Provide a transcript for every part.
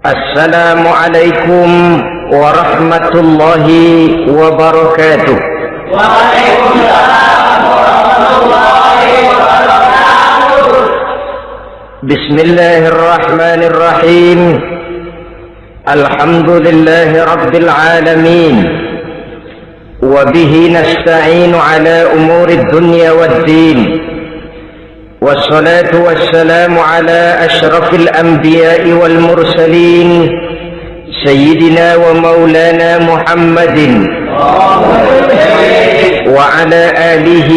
Assalamualaikum warahmatullahi wabarakatuh. Waalaikumsalam warahmatullahi wabarakatuh. Bismillahirrahmanirrahim. Alhamdulillahi rabbil alamin. Wa bihi nasta'inu ala umuri dunya waddin. والصلاة والسلام على أشرف الأنبياء والمرسلين سيدنا ومولانا محمد وعلى آله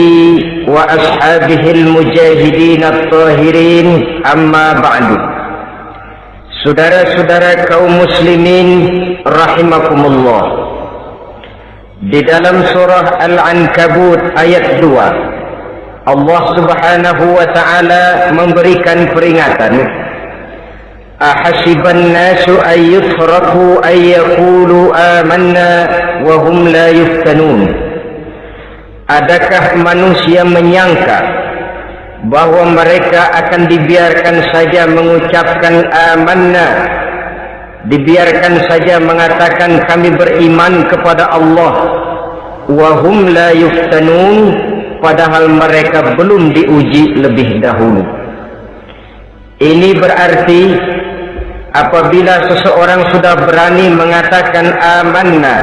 وأصحابه المجاهدين الطاهرين أما بعد. Saudara-saudara kaum muslimin rahimakumullah, di dalam surah Al-Ankabut ayat 2 Allah subhanahu wa ta'ala memberikan peringatan. Ahasiban nasu ayyutraku ayyakulu amanna wa hum la yuftanun. Adakah manusia menyangka bahwa mereka akan dibiarkan saja mengucapkan amanna, dibiarkan saja mengatakan kami beriman kepada Allah, wa hum la yuftanun, padahal mereka belum diuji lebih dahulu. Ini berarti apabila seseorang sudah berani mengatakan amanna,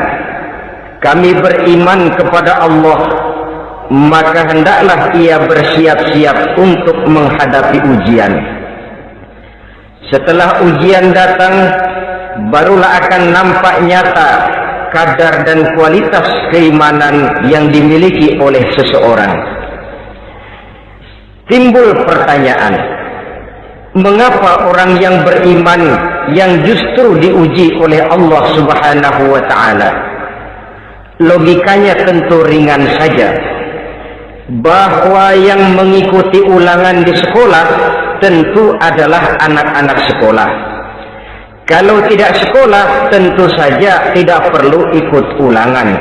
kami beriman kepada Allah, maka hendaklah ia bersiap-siap untuk menghadapi ujian. Setelah ujian datang, barulah akan nampak nyata kadar dan kualitas keimanan yang dimiliki oleh seseorang. Timbul pertanyaan, mengapa orang yang beriman yang justru diuji oleh Allah subhanahu wa ta'ala? Logikanya tentu ringan saja, bahwa yang mengikuti ulangan di sekolah tentu adalah anak-anak sekolah. Kalau tidak sekolah, tentu saja tidak perlu ikut ulangan.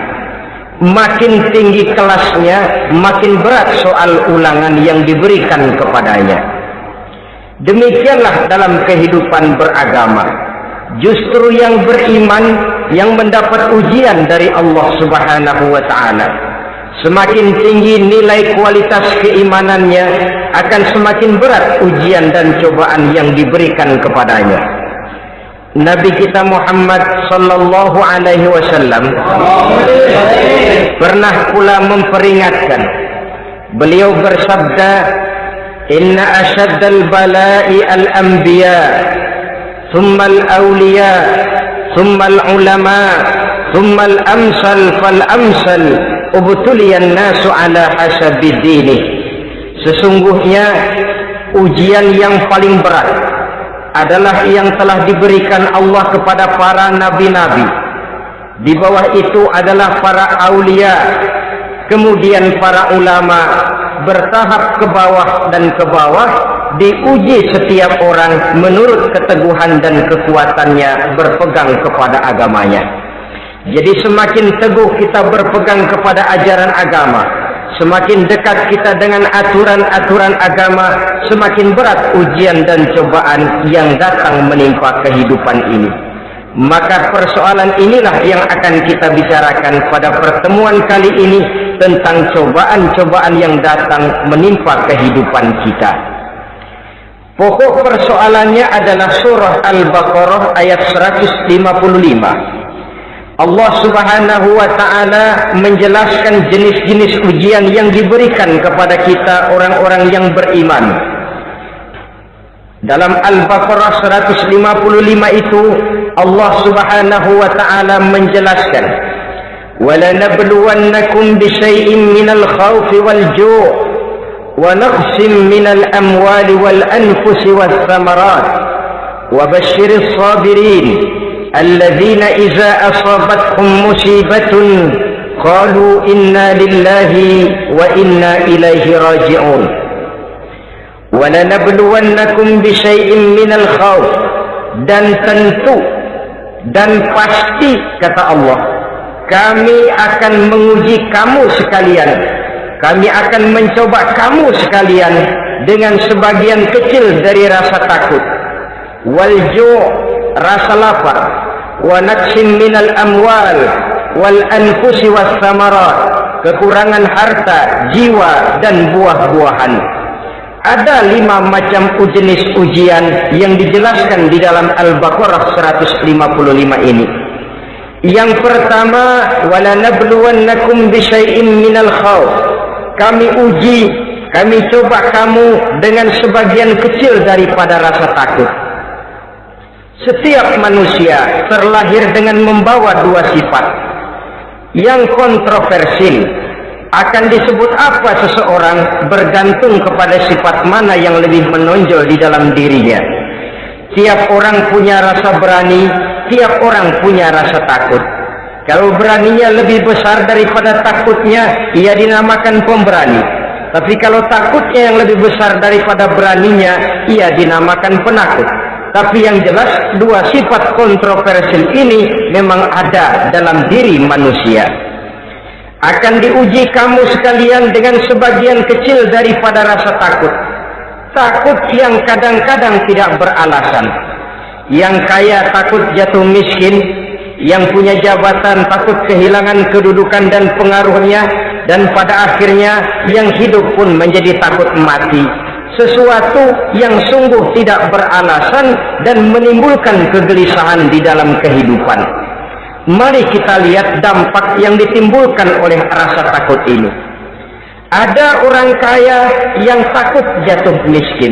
Makin tinggi kelasnya, makin berat soal ulangan yang diberikan kepadanya. Demikianlah dalam kehidupan beragama. Justru yang beriman, yang mendapat ujian dari Allah subhanahu wa ta'ala, semakin tinggi nilai kualitas keimanannya, akan semakin berat ujian dan cobaan yang diberikan kepadanya. Nabi kita Muhammad sallallahu alaihi wasallam pernah pula memperingatkan. Beliau bersabda, "Inna asyaddal bala'i al-anbiya, thumma al-awliya, thumma al-ulama, thumma al-amsal fal-amsal, ubtuliyan nasu ala hasabi dinih." Sesungguhnya ujian yang paling berat adalah yang telah diberikan Allah kepada para nabi-nabi. Di bawah itu adalah para aulia, kemudian para ulama, bertahap ke bawah dan ke bawah. Diuji setiap orang menurut keteguhan dan kekuatannya berpegang kepada agamanya. Jadi semakin teguh kita berpegang kepada ajaran agama, semakin dekat kita dengan aturan-aturan agama, semakin berat ujian dan cobaan yang datang menimpa kehidupan ini. Maka persoalan inilah yang akan kita bicarakan pada pertemuan kali ini, tentang cobaan-cobaan yang datang menimpa kehidupan kita. Pokok persoalannya adalah surah Al-Baqarah ayat 155. Allah subhanahu wa ta'ala menjelaskan jenis-jenis ujian yang diberikan kepada kita orang-orang yang beriman. Dalam Al-Baqarah 155 itu Allah subhanahu wa ta'ala menjelaskan, وَلَنَبْلُوَنَّكُمْ بِشَيْءٍ مِّنَ الْخَوْفِ وَالْجُوعِ وَنَقْصٍ مِّنَ الْأَمْوَالِ وَالْأَنفُسِ وَالثَّمَرَاتِ وَبَشِّرِ الصَّابِرِينَ الذين إذا أصابتهم مصيبة قالوا إنا لله وإنا إليه راجعون ولنبلونكم بشيء من الخوف. Dan tentu dan pasti kata Allah, kami akan menguji kamu sekalian, kami akan mencoba kamu sekalian dengan sebagian kecil dari rasa takut, wal ju', rasa lapar, wa naqsim minal amwal wal anfusi was samarat, kekurangan harta, jiwa dan buah-buahan. Ada 5 macam jenis ujian yang dijelaskan di dalam Al-Baqarah 155 ini. Yang pertama, wala nabluwannakum bisyai'in minal khawf. Kami uji, kami coba kamu dengan sebagian kecil daripada rasa takut. Setiap manusia terlahir dengan membawa 2 sifat. Yang kontroversil, akan disebut apa seseorang bergantung kepada sifat mana yang lebih menonjol di dalam dirinya. Tiap orang punya rasa berani, tiap orang punya rasa takut. Kalau beraninya lebih besar daripada takutnya, ia dinamakan pemberani. Tapi kalau takutnya yang lebih besar daripada beraninya, ia dinamakan penakut. Tapi yang jelas 2 sifat kontroversil ini memang ada dalam diri manusia. Akan diuji kamu sekalian dengan sebagian kecil daripada rasa takut. Takut yang kadang-kadang tidak beralasan. Yang kaya takut jatuh miskin, yang punya jabatan takut kehilangan kedudukan dan pengaruhnya, dan pada akhirnya yang hidup pun menjadi takut mati. Sesuatu yang sungguh tidak beralasan dan menimbulkan kegelisahan di dalam kehidupan. Mari kita lihat dampak yang ditimbulkan oleh rasa takut ini. Ada orang kaya yang takut jatuh miskin.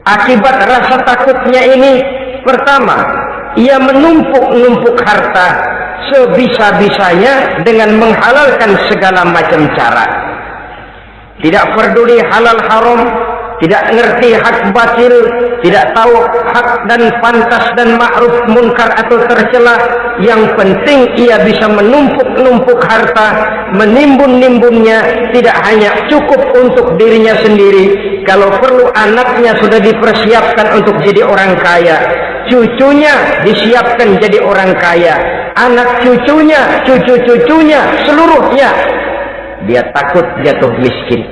Akibat rasa takutnya ini, pertama, ia menumpuk-numpuk harta sebisa-bisanya dengan menghalalkan segala macam cara. Tidak peduli halal haram, tidak ngerti hak batil, tidak tahu hak dan pantas dan ma'ruf munkar atau tercela. Yang penting ia bisa menumpuk-numpuk harta, menimbun-nimbunnya. Tidak hanya cukup untuk dirinya sendiri, kalau perlu anaknya sudah dipersiapkan untuk jadi orang kaya, cucunya disiapkan jadi orang kaya, anak cucunya, cucu-cucunya, seluruhnya. Dia takut jatuh miskin.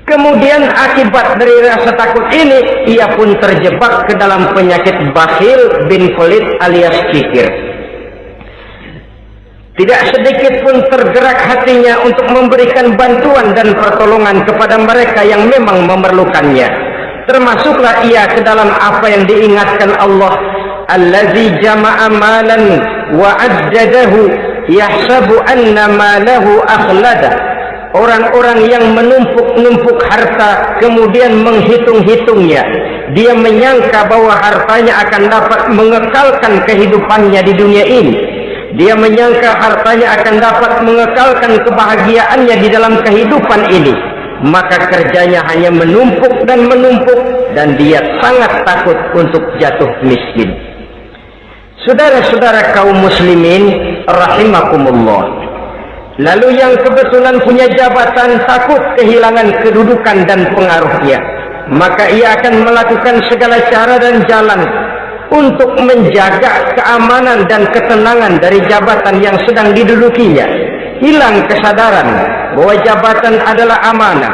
Kemudian akibat dari rasa takut ini, ia pun terjebak ke dalam penyakit bakhil bin pelit alias kikir. Tidak sedikit pun tergerak hatinya untuk memberikan bantuan dan pertolongan kepada mereka yang memang memerlukannya. Termasuklah ia ke dalam apa yang diingatkan Allah, allazi jama'a malan wa addadahu yahsabu anna malahu akhlada. Orang-orang yang menumpuk-numpuk harta kemudian menghitung-hitungnya. Dia menyangka bahwa hartanya akan dapat mengekalkan kehidupannya di dunia ini. Dia menyangka hartanya akan dapat mengekalkan kebahagiaannya di dalam kehidupan ini. Maka kerjanya hanya menumpuk dan menumpuk, dan dia sangat takut untuk jatuh miskin. Saudara-saudara kaum muslimin rahimakumullah. Lalu yang kebetulan punya jabatan takut kehilangan kedudukan dan pengaruhnya, maka ia akan melakukan segala cara dan jalan untuk menjaga keamanan dan ketenangan dari jabatan yang sedang didudukinya. Hilang kesadaran bahwa jabatan adalah amanah.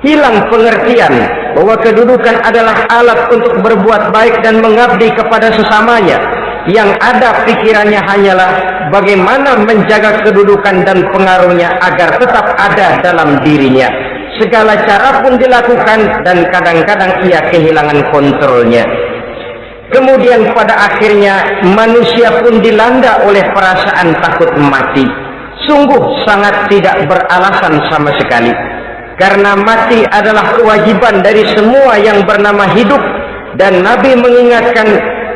Hilang pengertian bahwa kedudukan adalah alat untuk berbuat baik dan mengabdi kepada sesamanya. Yang ada pikirannya hanyalah bagaimana menjaga kedudukan dan pengaruhnya agar tetap ada dalam dirinya. Segala cara pun dilakukan dan kadang-kadang ia kehilangan kontrolnya. Kemudian pada akhirnya manusia pun dilanda oleh perasaan takut mati. Sungguh sangat tidak beralasan sama sekali. Karena mati adalah kewajiban dari semua yang bernama hidup. Dan Nabi mengingatkan,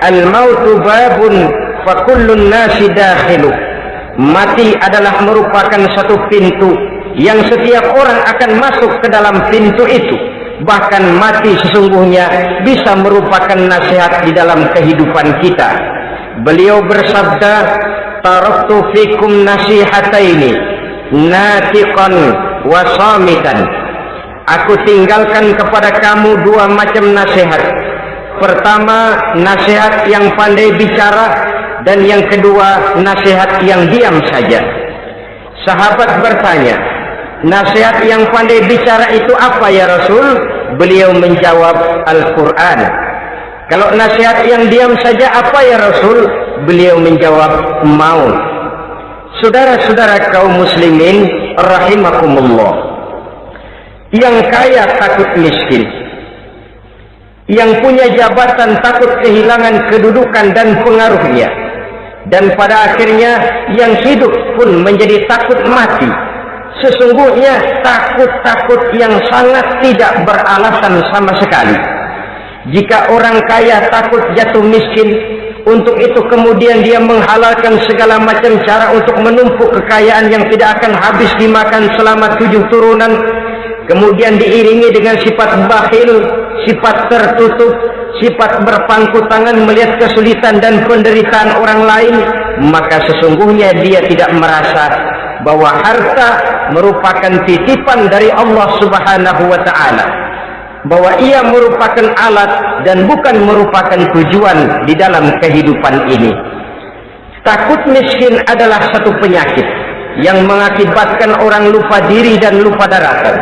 al-mautu babun fa kullun nasi dakhilu. Mati adalah merupakan satu pintu yang setiap orang akan masuk ke dalam pintu itu. Bahkan mati sesungguhnya bisa merupakan nasihat di dalam kehidupan kita. Beliau bersabda, taraktu fikum nasihataini natiqan wa samitan. Aku tinggalkan kepada kamu 2 macam nasihat. Pertama, nasihat yang pandai bicara, dan yang kedua, nasihat yang diam saja. Sahabat bertanya, nasihat yang pandai bicara itu apa ya Rasul? Beliau menjawab, Al-Quran. Kalau nasihat yang diam saja apa ya Rasul? Beliau menjawab, mau. Saudara-saudara kaum muslimin rahimakumullah, yang kaya takut miskin, yang punya jabatan takut kehilangan kedudukan dan pengaruhnya, dan pada akhirnya yang hidup pun menjadi takut mati. Sesungguhnya takut-takut yang sangat tidak beralasan sama sekali. Jika orang kaya takut jatuh miskin, untuk itu kemudian dia menghalalkan segala macam cara untuk menumpuk kekayaan yang tidak akan habis dimakan selama 7 turunan, kemudian diiringi dengan sifat bakhil, sifat tertutup, sifat berpangku tangan melihat kesulitan dan penderitaan orang lain, maka sesungguhnya dia tidak merasa bahwa harta merupakan titipan dari Allah Subhanahu wa ta'ala, bahwa ia merupakan alat dan bukan merupakan tujuan di dalam kehidupan ini. Takut miskin adalah satu penyakit yang mengakibatkan orang lupa diri dan lupa daratan.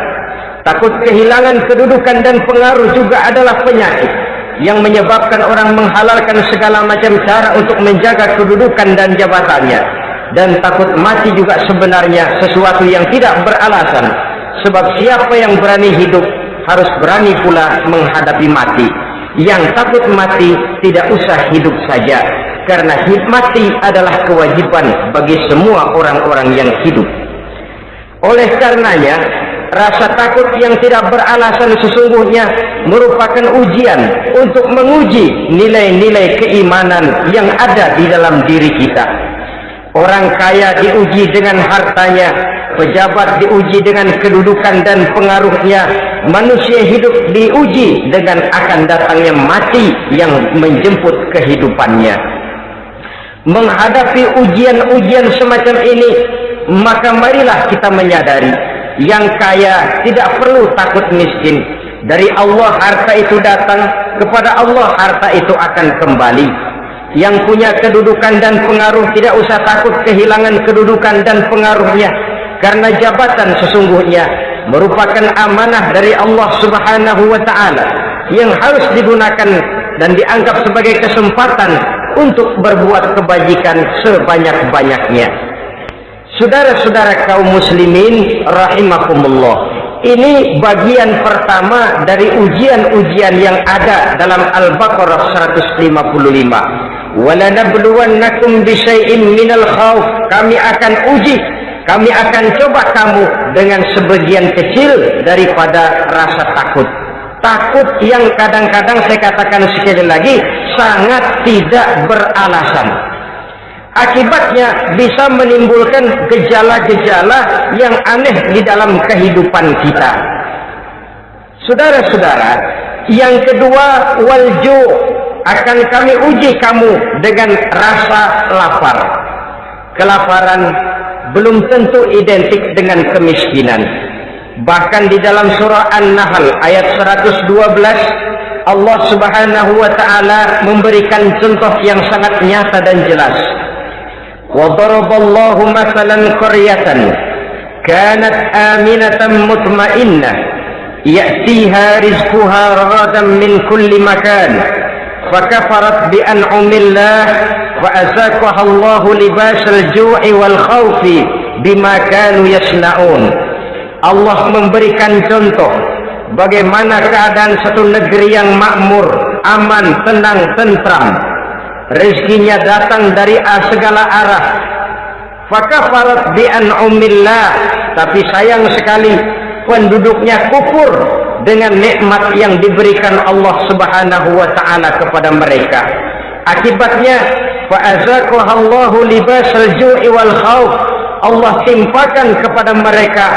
Takut kehilangan kedudukan dan pengaruh juga adalah penyakit yang menyebabkan orang menghalalkan segala macam cara untuk menjaga kedudukan dan jabatannya. Dan takut mati juga sebenarnya sesuatu yang tidak beralasan, sebab siapa yang berani hidup harus berani pula menghadapi mati. Yang takut mati tidak usah hidup saja, karena mati adalah kewajiban bagi semua orang-orang yang hidup. Oleh karenanya, rasa takut yang tidak beralasan sesungguhnya merupakan ujian untuk menguji nilai-nilai keimanan yang ada di dalam diri kita. Orang kaya diuji dengan hartanya, pejabat diuji dengan kedudukan dan pengaruhnya, manusia hidup diuji dengan akan datangnya mati yang menjemput kehidupannya. Menghadapi ujian-ujian semacam ini, maka marilah kita menyadari, yang kaya tidak perlu takut miskin. Dari Allah harta itu datang, kepada Allah harta itu akan kembali. Yang punya kedudukan dan pengaruh tidak usah takut kehilangan kedudukan dan pengaruhnya, karena jabatan sesungguhnya merupakan amanah dari Allah Subhanahu wa ta'ala yang harus digunakan dan dianggap sebagai kesempatan untuk berbuat kebajikan sebanyak-banyaknya. Saudara-saudara kaum muslimin rahimakumullah, ini bagian pertama dari ujian-ujian yang ada dalam Al-Baqarah 155. وَلَنَبْلُوَنَّكُمْ بِشَيْءٍ مِّنَ الْخَوْفِ, kami akan uji, kami akan coba kamu dengan sebagian kecil daripada rasa takut. Takut yang kadang-kadang saya katakan sekali lagi sangat tidak beralasan. Akibatnya bisa menimbulkan gejala-gejala yang aneh di dalam kehidupan kita. Saudara-saudara, yang kedua, walju, akan kami uji kamu dengan rasa lapar. Kelaparan belum tentu identik dengan kemiskinan. Bahkan di dalam surah An-Nahl ayat 112, Allah Subhanahu wa ta'ala memberikan contoh yang sangat nyata dan jelas. وَضَرَبَ اللَّهُ مَثَلًا قَرْيَةً كَانَتْ آمِنَةً مُطْمَئِنَّةً يَأْتِيهَا رِزْقُهَا رَغَدًا مِنْ كُلِّ مَكَانٍ فَكَفَرَتْ بِأَنْعُمِ اللَّهِ فَأَذَاقَهَا اللَّهُ لِبَاسَ الْجُوعِ وَالْخَوْفِ بِمَا كَانُوا يَصْنَعُونَ. Allah memberikan contoh bagaimana keadaan satu negeri yang makmur, aman, tenang, tentram. Rezekinya datang dari segala arah. Fakafarat bi an'umillah, tapi sayang sekali penduduknya kufur dengan nikmat yang diberikan Allah Subhanahu wa ta'ala kepada mereka. Akibatnya fa'azaqahallahu libasal ju'i wal khauf, Allah timpakan kepada mereka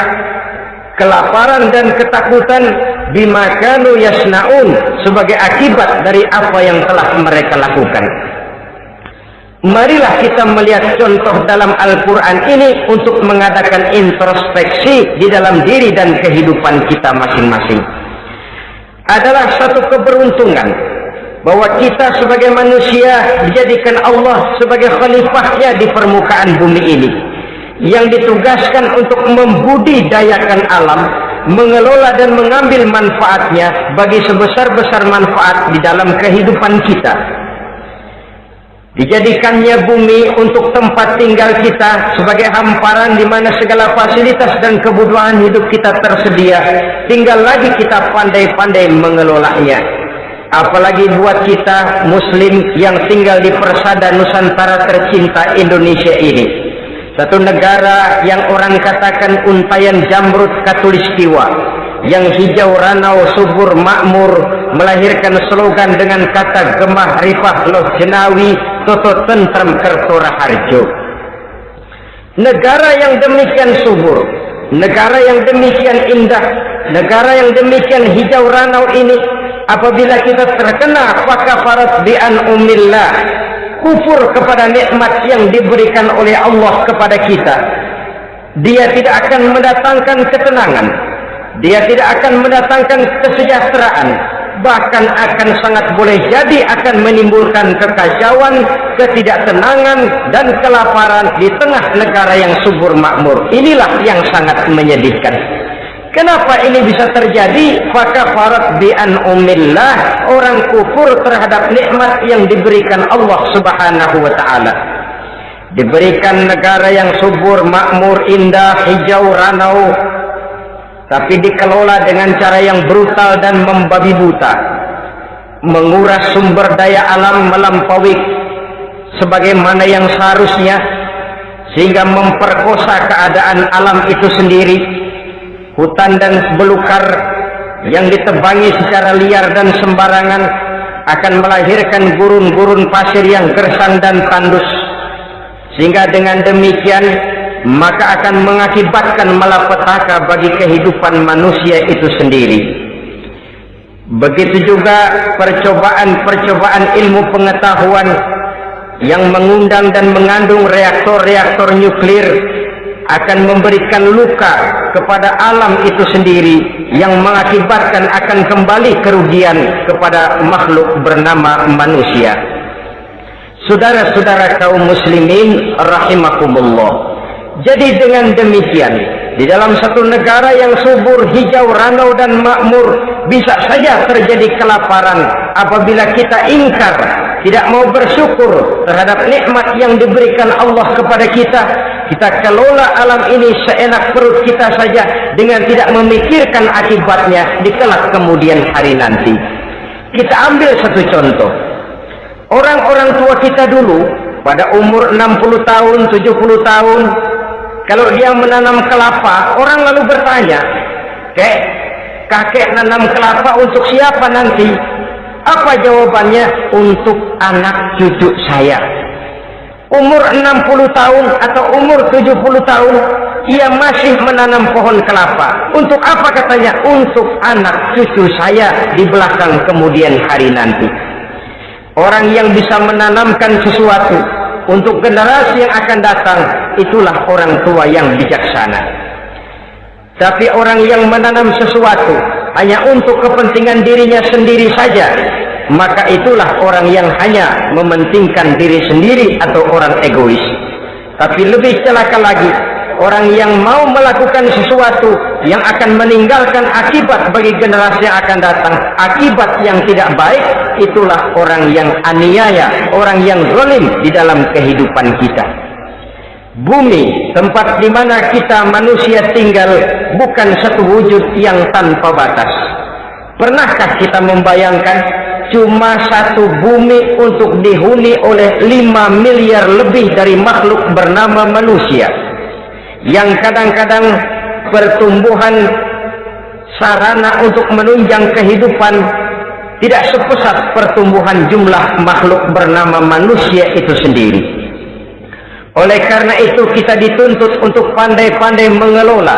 kelaparan dan ketakutan bima kanu yasnaun, sebagai akibat dari apa yang telah mereka lakukan. Marilah kita melihat contoh dalam Al-Quran ini untuk mengadakan introspeksi di dalam diri dan kehidupan kita masing-masing. Adalah satu keberuntungan bahwa kita sebagai manusia dijadikan Allah sebagai khalifahnya di permukaan bumi ini, yang ditugaskan untuk membudidayakan alam, mengelola dan mengambil manfaatnya bagi sebesar-besar manfaat di dalam kehidupan kita. Dijadikannya bumi untuk tempat tinggal kita sebagai hamparan di mana segala fasilitas dan kebutuhan hidup kita tersedia. Tinggal lagi kita pandai-pandai mengelolanya. Apalagi buat kita Muslim yang tinggal di persada Nusantara tercinta Indonesia ini. Satu negara yang orang katakan untayan jamrut katulistiwa, yang hijau ranau subur makmur, melahirkan slogan dengan kata gemah rifah loh jenawi toto tentrem kertora harjo. Negara yang demikian subur, negara yang demikian indah, negara yang demikian hijau ranau ini, apabila kita terkena fakafarat bi an'umillah, kufur kepada nikmat yang diberikan oleh Allah kepada kita, dia tidak akan mendatangkan ketenangan, dia tidak akan mendatangkan kesejahteraan, bahkan akan sangat boleh jadi akan menimbulkan kekacauan, ketidaktenangan dan kelaparan di tengah negara yang subur makmur. Inilah yang sangat menyedihkan. Kenapa ini bisa terjadi? Fakafarat bi an'umillah, orang kufur terhadap nikmat yang diberikan Allah Subhanahu wa taala. Diberikan negara yang subur, makmur, indah, hijau ranau, tapi dikelola dengan cara yang brutal dan membabi buta, menguras sumber daya alam melampaui sebagaimana yang seharusnya, sehingga memperkosa keadaan alam itu sendiri. Hutan dan belukar yang ditebangi secara liar dan sembarangan akan melahirkan gurun-gurun pasir yang gersang dan tandus, sehingga dengan demikian maka akan mengakibatkan malapetaka bagi kehidupan manusia itu sendiri. Begitu juga percobaan-percobaan ilmu pengetahuan yang mengundang dan mengandung reaktor-reaktor nuklir akan memberikan luka kepada alam itu sendiri, yang mengakibatkan akan kembali kerugian kepada makhluk bernama manusia. Saudara-saudara kaum muslimin rahimakumullah, jadi dengan demikian di dalam satu negara yang subur, hijau ranau dan makmur, bisa saja terjadi kelaparan apabila kita ingkar, tidak mau bersyukur terhadap nikmat yang diberikan Allah kepada kita. Kita kelola alam ini seenak perut kita saja dengan tidak memikirkan akibatnya di kelak kemudian hari nanti. Kita ambil satu contoh. Orang-orang tua kita dulu pada umur 60 tahun, 70 tahun, kalau dia menanam kelapa, orang lalu bertanya, kakek nanam kelapa untuk siapa nanti? Apa jawabannya? Untuk anak cucu saya. Umur 60 tahun atau umur 70 tahun, ia masih menanam pohon kelapa. Untuk apa katanya? Untuk anak cucu saya di belakang kemudian hari nanti. Orang yang bisa menanamkan sesuatu untuk generasi yang akan datang, itulah orang tua yang bijaksana. Tapi orang yang menanam sesuatu hanya untuk kepentingan dirinya sendiri saja, maka itulah orang yang hanya mementingkan diri sendiri atau orang egois. Tapi lebih celaka lagi, orang yang mau melakukan sesuatu yang akan meninggalkan akibat bagi generasi yang akan datang, akibat yang tidak baik, itulah orang yang aniaya, orang yang zalim di dalam kehidupan kita. Bumi, tempat di mana kita manusia tinggal, bukan satu wujud yang tanpa batas. Pernahkah kita membayangkan cuma satu bumi untuk dihuni oleh 5 miliar lebih dari makhluk bernama manusia, yang kadang-kadang pertumbuhan sarana untuk menunjang kehidupan tidak sepesat pertumbuhan jumlah makhluk bernama manusia itu sendiri. Oleh karena itu kita dituntut untuk pandai-pandai mengelola,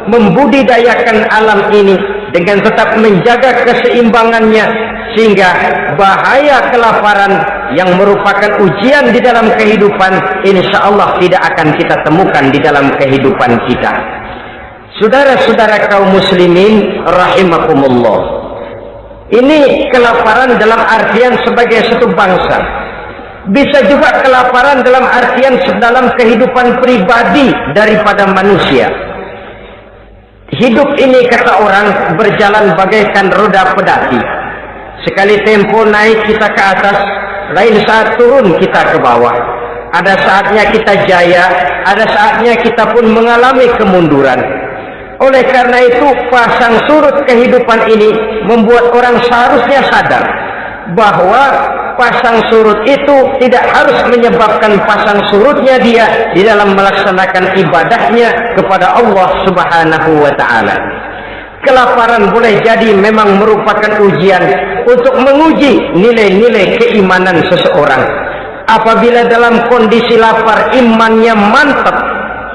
membudidayakan alam ini dengan tetap menjaga keseimbangannya, sehingga bahaya kelaparan yang merupakan ujian di dalam kehidupan, insya Allah tidak akan kita temukan di dalam kehidupan kita. Saudara-saudara kaum muslimin rahimakumullah, ini kelaparan dalam artian sebagai satu bangsa, bisa juga kelaparan dalam artian dalam kehidupan pribadi daripada manusia. hidup ini kata orang berjalan bagaikan roda pedati. Sekali tempo naik kita ke atas, lain saat turun kita ke bawah. Ada saatnya kita jaya, ada saatnya kita pun mengalami kemunduran. Oleh karena itu pasang surut kehidupan ini membuat orang seharusnya sadar bahwa pasang surut itu tidak harus menyebabkan pasang surutnya dia di dalam melaksanakan ibadahnya kepada Allah Subhanahu wa ta'ala. Kelaparan boleh jadi memang merupakan ujian untuk menguji nilai-nilai keimanan seseorang. Apabila dalam kondisi lapar imannya mantap,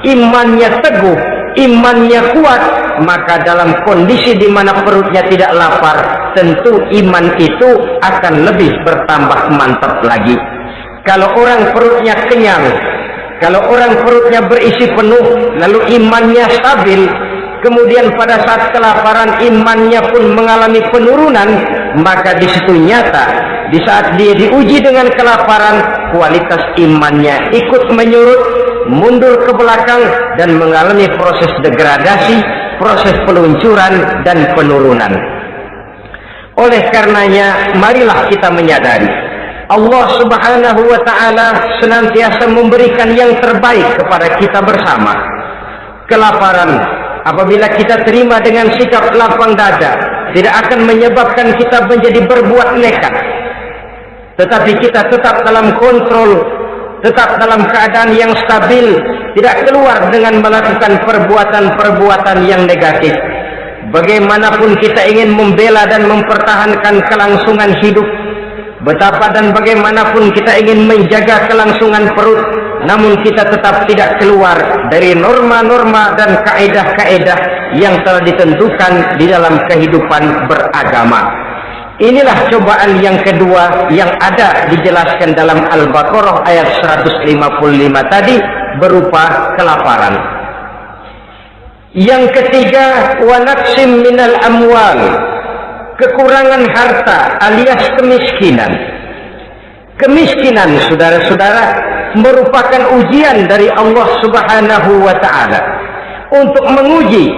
imannya teguh, imannya kuat, maka dalam kondisi di mana perutnya tidak lapar, tentu iman itu akan lebih bertambah mantap lagi. Kalau orang perutnya kenyang, kalau orang perutnya berisi penuh, lalu imannya stabil, kemudian pada saat kelaparan imannya pun mengalami penurunan, maka di situ nyata, di saat dia diuji dengan kelaparan, kualitas imannya ikut menyurut, mundur ke belakang, dan mengalami proses degradasi, proses peluncuran dan penurunan. Oleh karenanya, marilah kita menyadari Allah Subhanahu wa ta'ala senantiasa memberikan yang terbaik kepada kita bersama. Kelaparan, apabila kita terima dengan sikap lapang dada, tidak akan menyebabkan kita menjadi berbuat nekat, tetapi kita tetap dalam kontrol, tetap dalam keadaan yang stabil, tidak keluar dengan melakukan perbuatan-perbuatan yang negatif. Bagaimanapun kita ingin membela dan mempertahankan kelangsungan hidup, betapa dan bagaimanapun kita ingin menjaga kelangsungan perut, namun kita tetap tidak keluar dari norma-norma dan kaedah-kaedah yang telah ditentukan di dalam kehidupan beragama. Inilah cobaan yang kedua yang ada dijelaskan dalam Al-Baqarah ayat 155 tadi, berupa kelaparan. Yang ketiga, wa naqsim minal amwal, kekurangan harta alias kemiskinan. Kemiskinan, saudara-saudara, merupakan ujian dari Allah Subhanahu wa ta'ala untuk menguji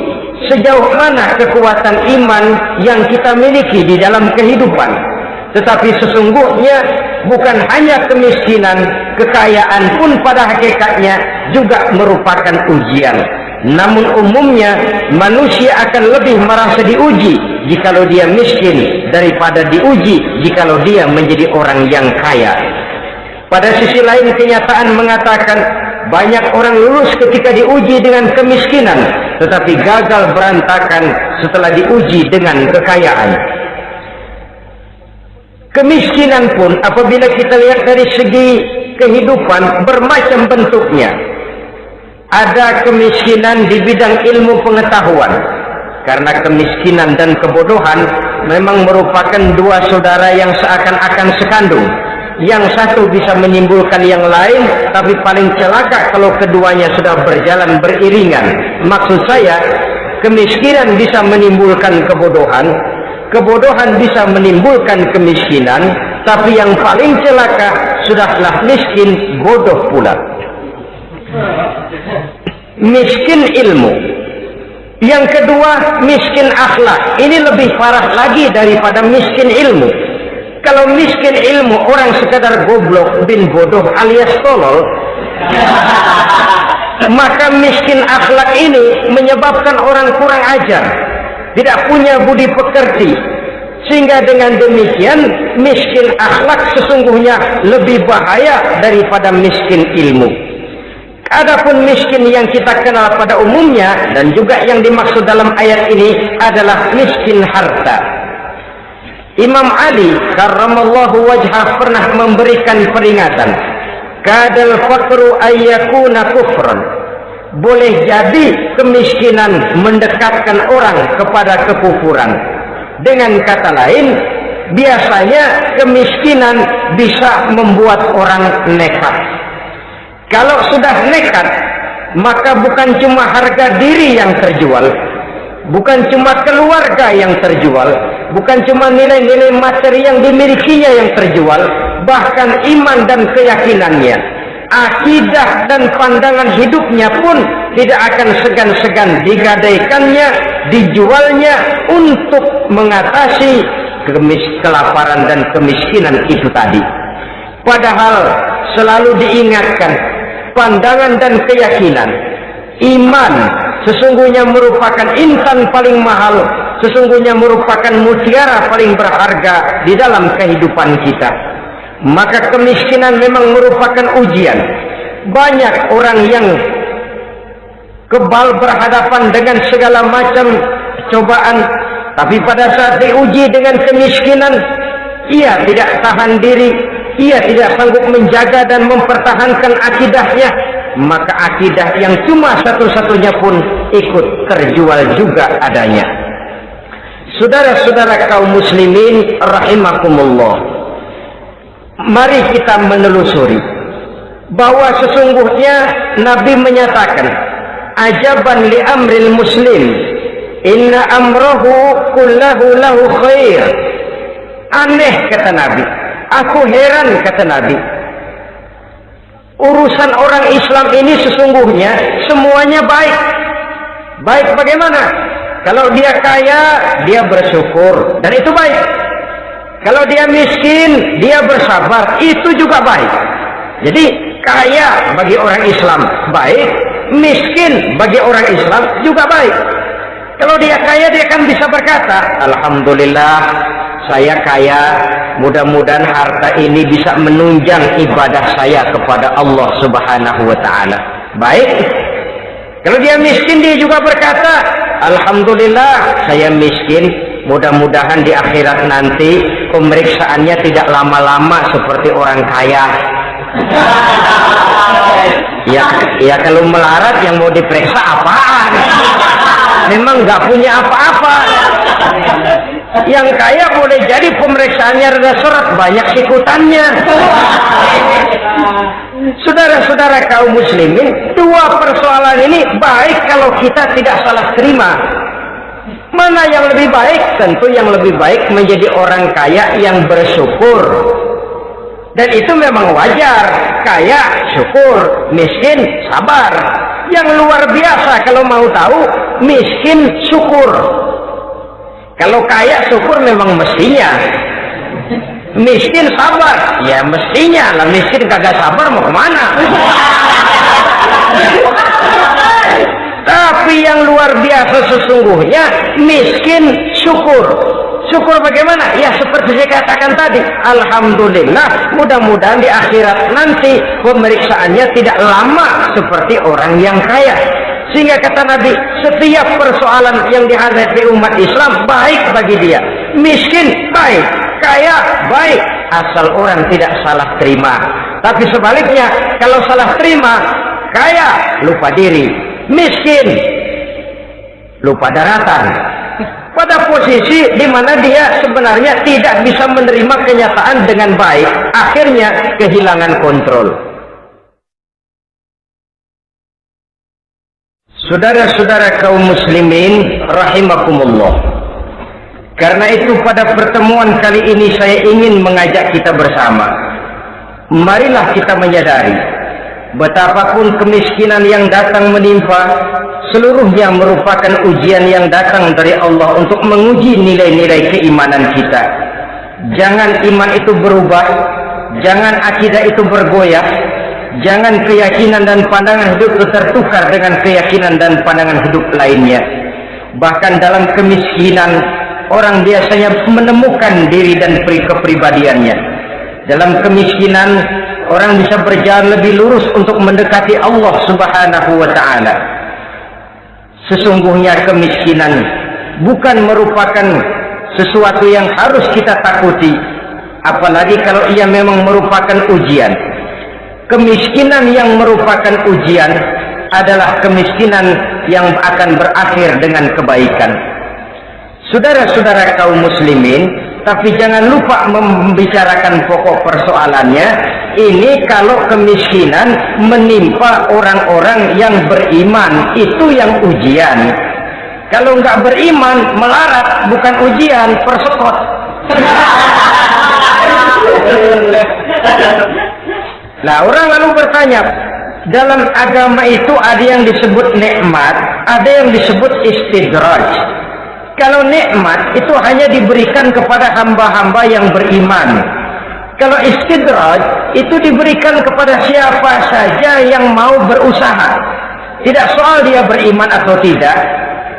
sejauh mana kekuatan iman yang kita miliki di dalam kehidupan. Tetapi sesungguhnya bukan hanya kemiskinan, kekayaan pun pada hakikatnya juga merupakan ujian. Namun umumnya manusia akan lebih merasa diuji jikalau dia miskin daripada diuji jikalau dia menjadi orang yang kaya. Pada sisi lain kenyataan mengatakan banyak orang lulus ketika diuji dengan kemiskinan, tetapi gagal berantakan setelah diuji dengan kekayaan. Kemiskinan pun apabila kita lihat dari segi kehidupan bermacam bentuknya. Ada kemiskinan di bidang ilmu pengetahuan, karena kemiskinan dan kebodohan memang merupakan dua saudara yang seakan-akan sekandung. Yang satu bisa menimbulkan yang lain, tapi paling celaka kalau keduanya sudah berjalan beriringan. Maksud saya, kemiskinan bisa menimbulkan kebodohan, kebodohan bisa menimbulkan kemiskinan, tapi yang paling celaka sudahlah miskin, bodoh pula. Miskin ilmu. Yang kedua, miskin akhlak. Ini lebih parah lagi daripada miskin ilmu. Kalau miskin ilmu orang sekadar goblok bin bodoh alias tolol, maka miskin akhlak ini menyebabkan orang kurang ajar, tidak punya budi pekerti, sehingga dengan demikian miskin akhlak sesungguhnya lebih bahaya daripada miskin ilmu. Adapun miskin yang kita kenal pada umumnya dan juga yang dimaksud dalam ayat ini adalah miskin harta. Imam Ali karramallahu wajhah pernah memberikan peringatan, kadal faqru ayyakuna kufran. Boleh jadi kemiskinan mendekatkan orang kepada kekufuran. Dengan kata lain, biasanya kemiskinan bisa membuat orang nekat. Kalau sudah nekat, maka bukan cuma harga diri yang terjual, bukan cuma keluarga yang terjual, bukan cuma nilai-nilai materi yang dimilikinya yang terjual, bahkan iman dan keyakinannya. akidah dan pandangan hidupnya pun tidak akan segan-segan digadaikannya, dijualnya untuk mengatasi kelaparan dan kemiskinan itu tadi. Padahal selalu diingatkan, pandangan dan keyakinan, iman sesungguhnya merupakan intan paling mahal, sesungguhnya merupakan mutiara paling berharga di dalam kehidupan kita. Maka kemiskinan memang merupakan ujian. Banyak orang yang kebal berhadapan dengan segala macam cobaan, tapi pada saat diuji dengan kemiskinan, ia tidak tahan diri, ia tidak sanggup menjaga dan mempertahankan akidahnya, maka akidah yang cuma satu-satunya pun ikut terjual juga adanya. Saudara-saudara kaum muslimin rahimakumullah, mari kita menelusuri bahwa sesungguhnya Nabi menyatakan, ajaban li amril muslim, inna amrahu kullahu lahu khair. Aneh kata Nabi, aku heran kata Nabi, urusan orang Islam ini sesungguhnya semuanya baik. Baik bagaimana? Kalau dia kaya, dia bersyukur, dan itu baik. Kalau dia miskin, dia bersabar, itu juga baik. Jadi kaya bagi orang Islam baik, miskin bagi orang Islam juga baik. Kalau dia kaya, dia akan bisa berkata, alhamdulillah saya kaya, mudah-mudahan harta ini bisa menunjang ibadah saya kepada Allah Subhanahu wa ta'ala. Baik. Kalau dia miskin, dia juga berkata, alhamdulillah saya miskin, mudah-mudahan di akhirat nanti pemeriksaannya tidak lama-lama seperti orang kaya. Ya kalau melarat yang mau diperiksa apaan? Memang nggak punya apa-apa. Yang kaya boleh jadi pemeriksaannya rada seret, banyak ikutannya. Saudara-saudara kaum muslimin, dua persoalan ini baik kalau kita tidak salah terima. Mana yang lebih baik? Tentu yang lebih baik menjadi orang kaya yang bersyukur. Dan itu memang wajar. Kaya syukur, miskin sabar. Yang luar biasa kalau mau tahu, miskin syukur. Kalau kaya syukur memang mestinya. Miskin sabar, ya mestinya lah. Miskin kagak sabar mau kemana? Tapi yang luar biasa sesungguhnya miskin syukur. Syukur bagaimana? Ya seperti saya katakan tadi, alhamdulillah, mudah-mudahan di akhirat nanti pemeriksaannya tidak lama seperti orang yang kaya. Sehingga kata Nabi, setiap persoalan yang dihadapi umat Islam baik bagi dia. Miskin baik, kaya baik, asal orang tidak salah terima. Tapi sebaliknya, kalau salah terima, kaya lupa diri, miskin lupa daratan. Pada posisi di mana dia sebenarnya tidak bisa menerima kenyataan dengan baik, akhirnya kehilangan kontrol. Saudara-saudara kaum muslimin rahimakumullah, karena itu pada pertemuan kali ini saya ingin mengajak kita bersama, marilah kita menyadari betapapun kemiskinan yang datang menimpa, seluruhnya merupakan ujian yang datang dari Allah untuk menguji nilai-nilai keimanan kita. Jangan iman itu berubah, jangan akidah itu bergoyah, jangan keyakinan dan pandangan hidup itu tertukar dengan keyakinan dan pandangan hidup lainnya. Bahkan dalam kemiskinan, orang biasanya menemukan diri dan kepribadiannya. Dalam kemiskinan, orang bisa berjalan lebih lurus untuk mendekati Allah Subhanahu wa ta'ala. Sesungguhnya kemiskinan bukan merupakan sesuatu yang harus kita takuti, apalagi kalau ia memang merupakan ujian. Kemiskinan yang merupakan ujian adalah kemiskinan yang akan berakhir dengan kebaikan. Saudara-saudara kaum muslimin, tapi jangan lupa membicarakan pokok persoalannya. Ini kalau kemiskinan menimpa orang-orang yang beriman, itu yang ujian. Kalau nggak beriman, melarat, bukan ujian, persekot. Nah, orang lalu bertanya, dalam agama itu ada yang disebut nikmat, ada yang disebut istidraj. Kalau nikmat itu hanya diberikan kepada hamba-hamba yang beriman. Kalau istidraj itu diberikan kepada siapa saja yang mau berusaha. Tidak soal dia beriman atau tidak,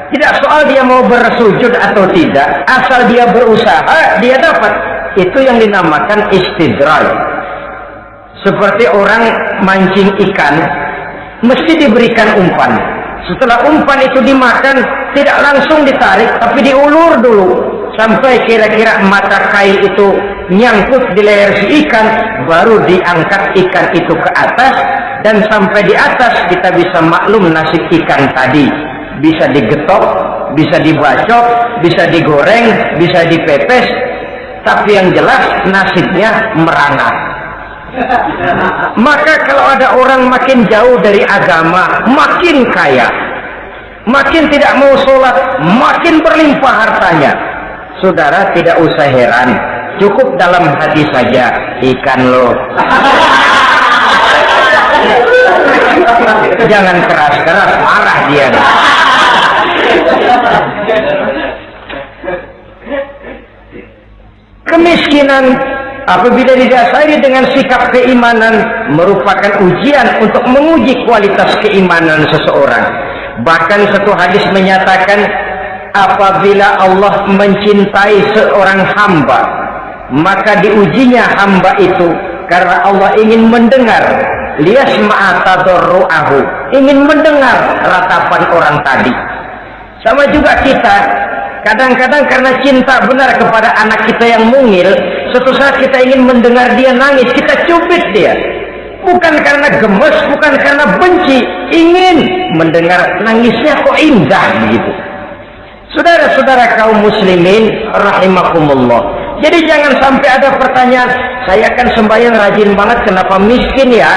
tidak soal dia mau bersujud atau tidak, asal dia berusaha dia dapat. Itu yang dinamakan istidraj. Seperti orang mancing ikan, mesti diberikan umpan. Setelah umpan itu dimakan, tidak langsung ditarik, tapi diulur dulu sampai kira-kira mata kail itu nyangkut di leher si ikan, baru diangkat ikan itu ke atas, dan sampai di atas kita bisa maklum nasib ikan tadi. Bisa digetok, bisa dibacok, bisa digoreng, bisa dipepes, tapi yang jelas nasibnya merana. Maka kalau ada orang makin jauh dari agama, makin kaya, makin tidak mau sholat, makin berlimpah hartanya, saudara tidak usah heran, cukup dalam hati saja, ikan lo. Jangan keras-keras, marah dia. Kemiskinan apabila didasari dengan sikap keimanan merupakan ujian untuk menguji kualitas keimanan seseorang. Bahkan satu hadis menyatakan, apabila Allah mencintai seorang hamba, maka diujinya hamba itu karena Allah ingin mendengar liyasma'a tadarru'ahu, ingin mendengar ratapan orang tadi. Sama juga kita, kadang-kadang karena cinta benar kepada anak kita yang mungil, suatu saat kita ingin mendengar dia nangis, kita cubit dia. Bukan karena gemes, bukan karena benci, ingin mendengar nangisnya kok indah begitu. Saudara-saudara kaum muslimin rahimakumullah. Jadi jangan sampai ada pertanyaan, saya kan sembahyang rajin banget, kenapa miskin ya?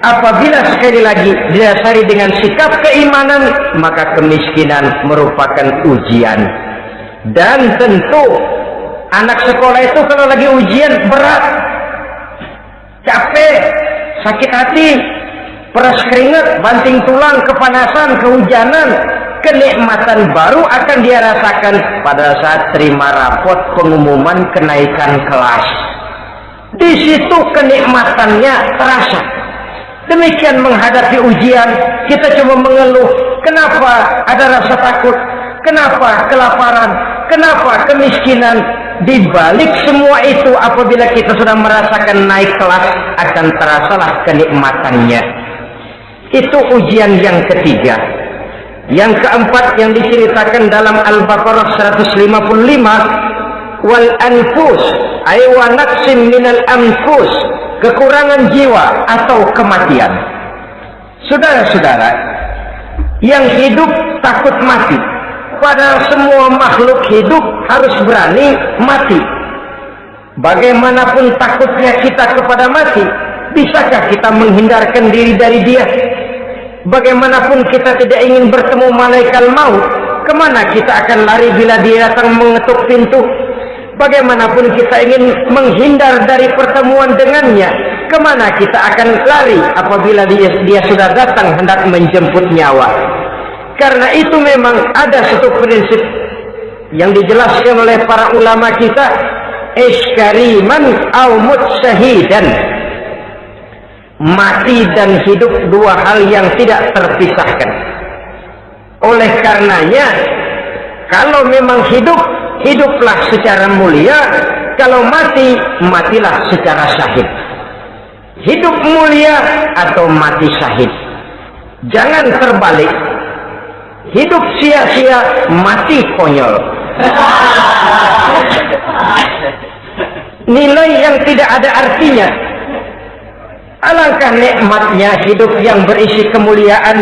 Apabila sekali lagi didasari dengan sikap keimanan, maka kemiskinan merupakan ujian. Dan tentu anak sekolah itu kalau lagi ujian berat, capek, sakit hati, peras keringat, banting tulang, kepanasan, kehujanan, kenikmatan baru akan dia rasakan pada saat terima rapot pengumuman kenaikan kelas. Di situ kenikmatannya terasa. Demikian menghadapi ujian, kita cuma mengeluh, kenapa ada rasa takut, kenapa kelaparan, kenapa kemiskinan. Di balik semua itu, apabila kita sudah merasakan naik kelas, akan terasalah kenikmatannya. Itu ujian yang ketiga. Yang keempat yang diceritakan dalam Al-Baqarah 155, wal anfus ay wa naqsim minal anfus, kekurangan jiwa atau kematian. Saudara-saudara, yang hidup takut mati, padahal semua makhluk hidup harus berani mati. Bagaimanapun takutnya kita kepada mati, bisakah kita menghindarkan diri dari dia? Bagaimanapun kita tidak ingin bertemu malaikat maut, kemana kita akan lari bila dia datang mengetuk pintu? Bagaimanapun kita ingin menghindar dari pertemuan dengannya, kemana kita akan lari apabila dia sudah datang hendak menjemput nyawa? Karena itu memang ada satu prinsip yang dijelaskan oleh para ulama kita, iskariman au mut syahidan. Mati dan hidup dua hal yang tidak terpisahkan. Oleh karenanya, kalau memang hidup, hiduplah secara mulia. Kalau mati, matilah secara syahid. Hidup mulia atau mati syahid. Jangan terbalik. Hidup sia-sia, mati konyol. Nilai yang tidak ada artinya. Alangkah nikmatnya hidup yang berisi kemuliaan,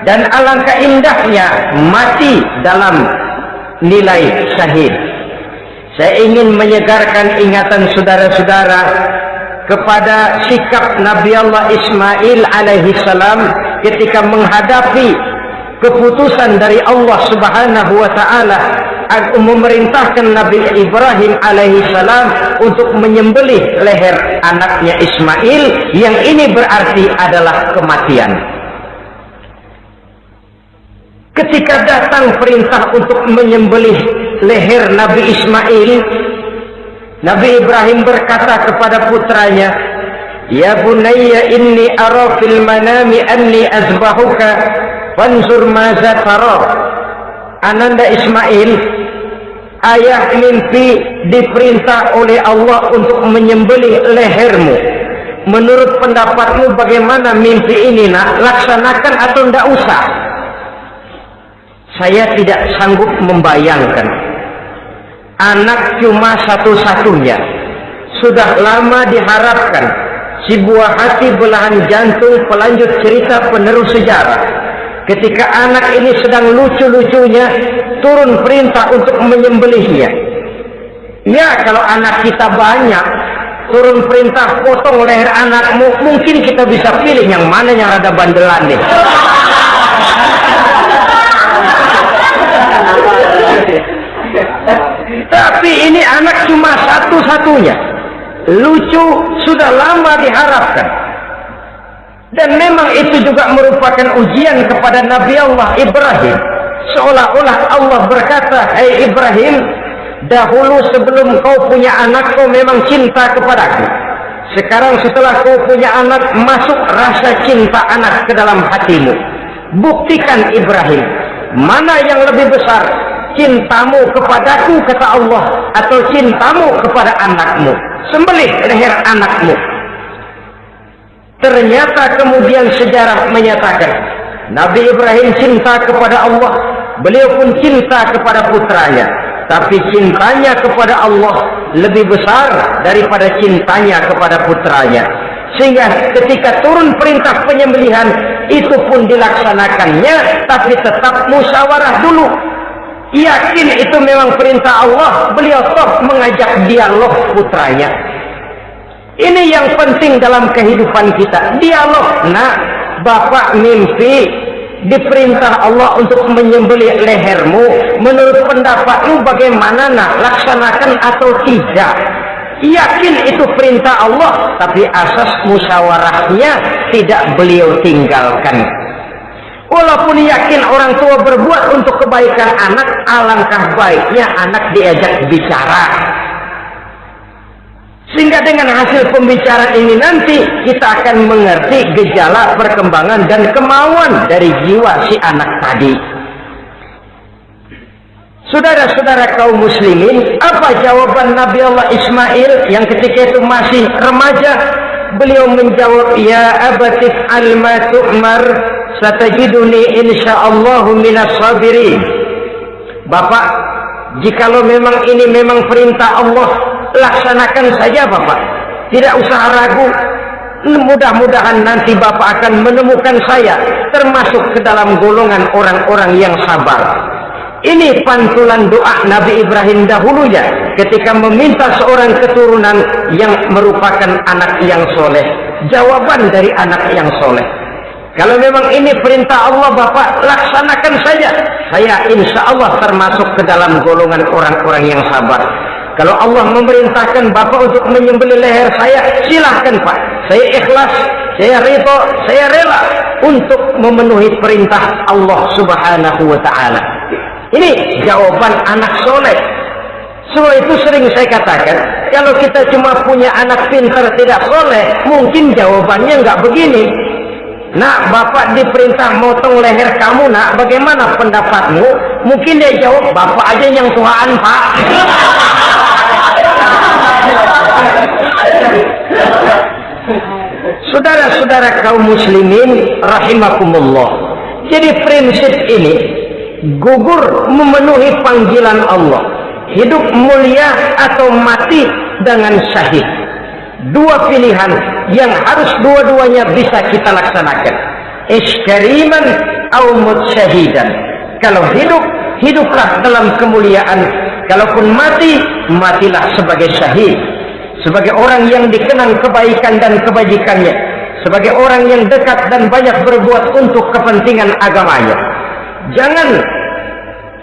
dan alangkah indahnya mati dalam nilai syahid. Saya ingin menyegarkan ingatan saudara-saudara kepada sikap Nabi Allah Ismail alaihi salam ketika menghadapi keputusan dari Allah Subhanahu wa taala memerintahkan Nabi Ibrahim alaihi salam untuk menyembelih leher anaknya Ismail, yang ini berarti adalah kematian. Ketika datang perintah untuk menyembelih leher Nabi Ismail, Nabi Ibrahim berkata kepada putranya, "Ya bunayya inni ara fil manami anni azbahuka fanzur maza tara." Ananda Ismail, ayah mimpi diperintah oleh Allah untuk menyembelih lehermu. Menurut pendapatmu bagaimana mimpi ini nak? Laksanakan atau tidak usah? Saya tidak sanggup membayangkan. Anak cuma satu-satunya. Sudah lama diharapkan. Si buah hati, belahan jantung, pelanjut cerita, penerus sejarah. Ketika anak ini sedang lucu-lucunya, turun perintah untuk menyembelihnya. Ya, kalau anak kita banyak, turun perintah potong leher anakmu, mungkin kita bisa pilih yang mana yang rada bandelan nih. Tapi ini anak cuma satu-satunya. Lucu, sudah lama diharapkan. Dan memang itu juga merupakan ujian kepada Nabi Allah Ibrahim. Seolah-olah Allah berkata, "Hai Ibrahim, dahulu sebelum kau punya anak, kau memang cinta kepadaku. Sekarang setelah kau punya anak, masuk rasa cinta anak ke dalam hatimu. Buktikan Ibrahim, mana yang lebih besar, cintamu kepadaku, kata Allah, atau cintamu kepada anakmu. Sembelih leher anakmu." Ternyata kemudian sejarah menyatakan Nabi Ibrahim cinta kepada Allah, beliau pun cinta kepada putranya, tapi cintanya kepada Allah lebih besar daripada cintanya kepada putranya. Sehingga ketika turun perintah penyembelihan, itu pun dilaksanakannya, tapi tetap musyawarah dulu. Yakin itu memang perintah Allah, beliau toh mengajak dialog putranya. Ini yang penting dalam kehidupan kita, dialog. Nah, bapak mimpi diperintah Allah untuk menyembelih lehermu. Menurut pendapatmu bagaimana nak? Laksanakan atau tidak? Yakin itu perintah Allah, tapi asas musyawarahnya tidak beliau tinggalkan. Walaupun yakin orang tua berbuat untuk kebaikan anak, alangkah baiknya anak diajak bicara. Sehingga dengan hasil pembicaraan ini nanti kita akan mengerti gejala perkembangan dan kemauan dari jiwa si anak tadi. Saudara-saudara kaum muslimin, apa jawaban Nabi Allah Ismail yang ketika itu masih remaja? Beliau menjawab, "Ya abatif alma tu'mar, satajiduni insyaallahu minas sabirin." Bapak, jikalau memang ini memang perintah Allah, laksanakan saja Bapak. Tidak usah ragu. Mudah-mudahan nanti Bapak akan menemukan saya termasuk ke dalam golongan orang-orang yang sabar. Ini pantulan doa Nabi Ibrahim dahulunya ketika meminta seorang keturunan yang merupakan anak yang soleh. Jawaban dari anak yang soleh. Kalau memang ini perintah Allah Bapak, laksanakan saja. Saya insya Allah termasuk ke dalam golongan orang-orang yang sabar. Kalau Allah memerintahkan Bapak untuk menyembelih leher saya, silahkan Pak. Saya ikhlas, saya ridho, saya rela untuk memenuhi perintah Allah Subhanahu wa ta'ala. Ini jawaban anak soleh. Sebab itu sering saya katakan, kalau kita cuma punya anak pintar tidak soleh, mungkin jawabannya nggak begini. Nak, Bapak diperintah motong leher kamu, nak, bagaimana pendapatmu? Mungkin dia jawab, Bapak aja yang Tuhan, Pak. Saudara-saudara kaum muslimin rahimakumullah. Jadi prinsip ini gugur memenuhi panggilan Allah. Hidup mulia atau mati dengan syahid. Dua pilihan yang harus dua-duanya bisa kita laksanakan. Iskariman atau mutsyahidan. Kalau hidup, hiduplah dalam kemuliaan. Kalaupun mati, matilah sebagai syahid. Sebagai orang yang dikenang kebaikan dan kebajikannya. Sebagai orang yang dekat dan banyak berbuat untuk kepentingan agamanya. Jangan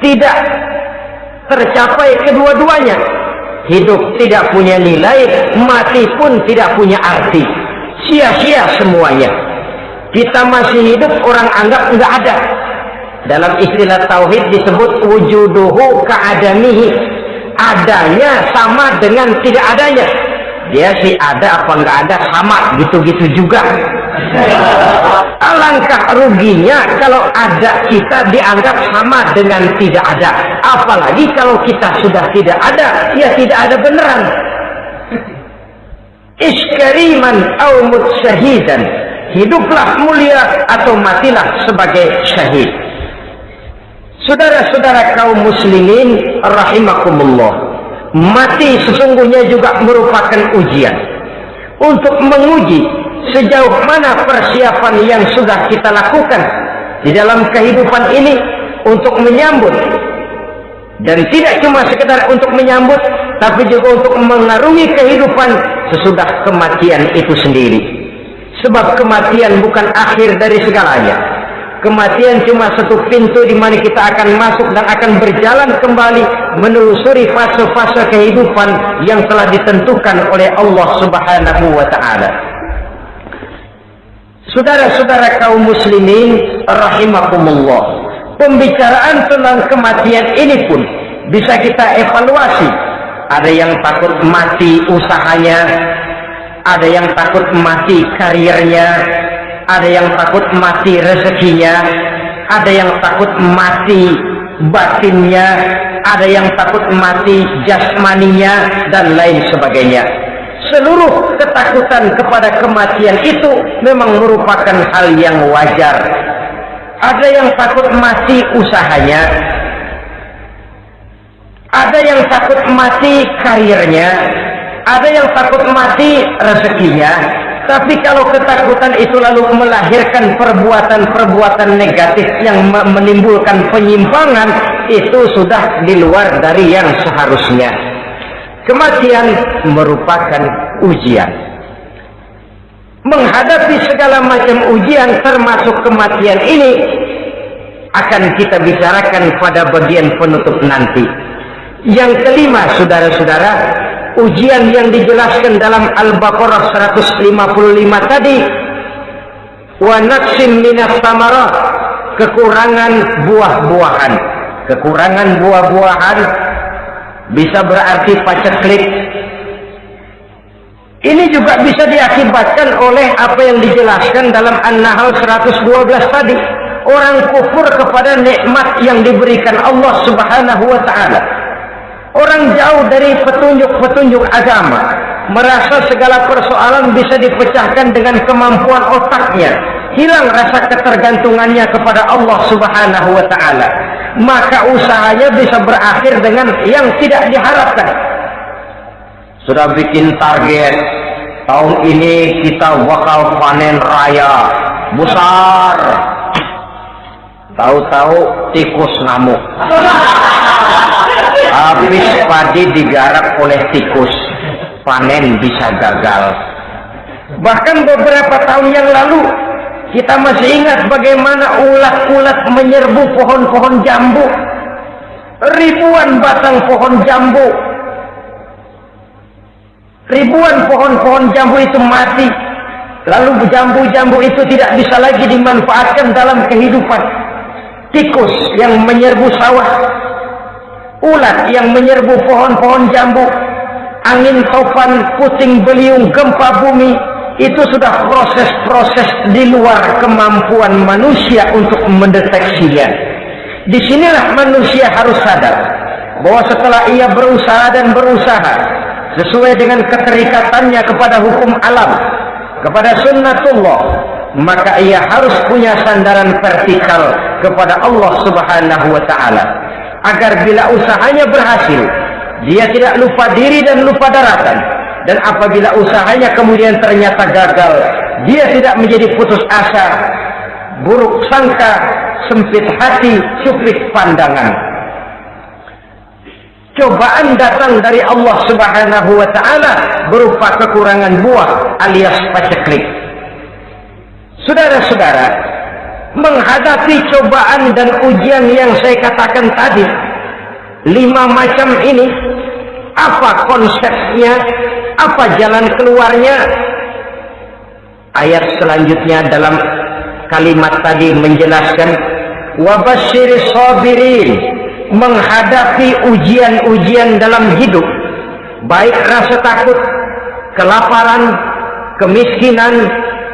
tidak tercapai kedua-duanya. Hidup tidak punya nilai, mati pun tidak punya arti. Sia-sia semuanya. Kita masih hidup, orang anggap enggak ada. Dalam istilah tauhid disebut wujuduhu ka'adamihi. Adanya sama dengan tidak adanya. Dia sih ada apa enggak ada sama, gitu-gitu juga. Alangkah ruginya kalau ada kita dianggap sama dengan tidak ada. Apalagi kalau kita sudah tidak ada, ya tidak ada beneran. Iskariman au mutsyahidan. Hiduplah mulia atau matilah sebagai syahid. Saudara-saudara kaum muslimin rahimakumullah, mati sesungguhnya juga merupakan ujian untuk menguji sejauh mana persiapan yang sudah kita lakukan di dalam kehidupan ini untuk menyambut, dan tidak cuma sekedar untuk menyambut, tapi juga untuk mengarungi kehidupan sesudah kematian itu sendiri. Sebab kematian bukan akhir dari segalanya. Kematian cuma satu pintu di mana kita akan masuk dan akan berjalan kembali menelusuri fase-fase kehidupan yang telah ditentukan oleh Allah Subhanahu wa taala. Saudara-saudara kaum muslimin rahimakumullah, pembicaraan tentang kematian ini pun bisa kita evaluasi. Ada yang takut mati usahanya, ada yang takut mati karirnya, ada yang takut mati rezekinya, ada yang takut mati batinnya, ada yang takut mati jasmaninya, dan lain sebagainya. Seluruh ketakutan kepada kematian itu memang merupakan hal yang wajar. Ada yang takut mati usahanya, ada yang takut mati karirnya, ada yang takut mati rezekinya. Tapi kalau ketakutan itu lalu melahirkan perbuatan-perbuatan negatif yang menimbulkan penyimpangan, itu sudah di luar dari yang seharusnya. Kematian merupakan ujian. Menghadapi segala macam ujian termasuk kematian ini akan kita bicarakan pada bagian penutup nanti. Yang kelima, saudara-saudara, ujian yang dijelaskan dalam Al-Baqarah 155 tadi, wa naqsim minas samarat, kekurangan buah-buahan. Kekurangan buah-buahan bisa berarti paceklik. Ini juga bisa diakibatkan oleh apa yang dijelaskan dalam An-Nahl 112 tadi. Orang kufur kepada nikmat yang diberikan Allah Subhanahu wa taala. Orang jauh dari petunjuk-petunjuk agama, merasa segala persoalan bisa dipecahkan dengan kemampuan otaknya, hilang rasa ketergantungannya kepada Allah Subhanahu wa taala. Maka usahanya bisa berakhir dengan yang tidak diharapkan. Sudah bikin target, tahun ini kita bakal panen raya besar. Tahu-tahu tikus ngamuk. Habis padi digarap oleh tikus, panen bisa gagal. Bahkan beberapa tahun yang lalu kita masih ingat bagaimana ulat-ulat menyerbu pohon-pohon jambu. Ribuan batang pohon jambu, ribuan pohon-pohon jambu itu mati. Lalu jambu-jambu itu tidak bisa lagi dimanfaatkan dalam kehidupan. Tikus yang menyerbu sawah, ulat yang menyerbu pohon-pohon jambu, angin topan, puting beliung, gempa bumi, itu sudah proses-proses di luar kemampuan manusia untuk mendeteksinya. Disinilah manusia harus sadar bahwa setelah ia berusaha dan berusaha sesuai dengan keterikatannya kepada hukum alam, kepada sunnatullah, maka ia harus punya sandaran vertikal kepada Allah Subhanahu wa taala, agar bila usahanya berhasil, dia tidak lupa diri dan lupa daratan. Dan apabila usahanya kemudian ternyata gagal, dia tidak menjadi putus asa, buruk sangka, sempit hati, sempit pandangan. Cobaan datang dari Allah Subhanahu wa taala berupa kekurangan buah alias paceklik. Saudara-saudara, menghadapi cobaan dan ujian yang saya katakan tadi, 5 macam ini, apa konsepnya, apa jalan keluarnya? Ayat selanjutnya dalam kalimat tadi menjelaskan wabasyiris sabirin, menghadapi ujian-ujian dalam hidup, baik rasa takut, kelaparan, kemiskinan,